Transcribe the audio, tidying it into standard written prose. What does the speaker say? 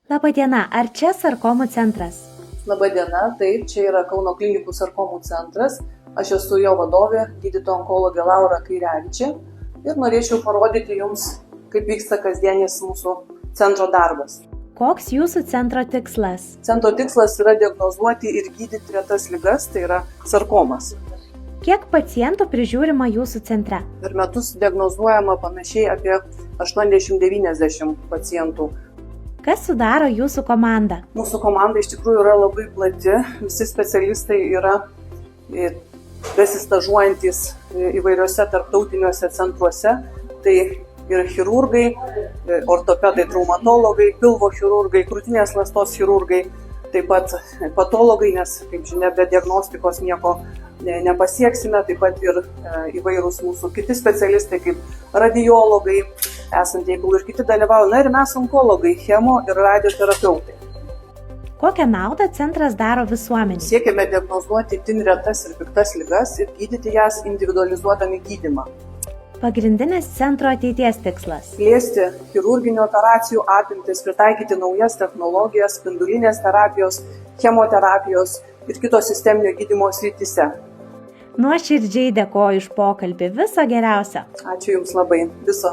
Labadiena, ar čia sarkomų centras? Labadiena, taip, čia yra Kauno klinikų sarkomų centras. Aš esu jo vadovė, gydytoja onkologė Laura Kairevičė ir norėčiau parodyti Jums, kaip vyksta kasdienis mūsų centro darbas. Koks jūsų centro tikslas? Centro tikslas yra diagnozuoti ir gydyti retas ligas, tai yra sarkomas. Kiek pacientų prižiūrima jūsų centre? Per metus diagnozuojama panašiai apie 80-90 pacientų. Kas sudaro jūsų komandą? Mūsų komanda iš tikrųjų yra labai plati, visi specialistai yra besistažuojantis įvairiuose tarptautiniuose centruose, tai ir chirurgai, ortopedai, traumatologai, pilvo chirurgai, krūtinės ląstos chirurgai, taip pat patologai, nes, kaip žinia, be diagnostikos nieko nepasieksime, taip pat ir įvairūs mūsų kiti specialistai, kaip radiologai, esantieji ir kiti dalyvauja, na ir mes onkologai, chemo ir radioterapeutai. Kokią naudą centras daro visuomenei? Siekiame diagnozuoti itin retas ir piktas ligas ir gydyti jas individualizuodami gydymą. Pagrindinis centro ateities tikslas? Plėsti chirurginių operacijų apimtis, pritaikyti naujas technologijas, spindulinės terapijos, chemoterapijos ir kitos sisteminio gydymo srityse. Nuoširdžiai dėkoju už pokalbį. Viso geriausio. Ačiū Jums labai. Viso.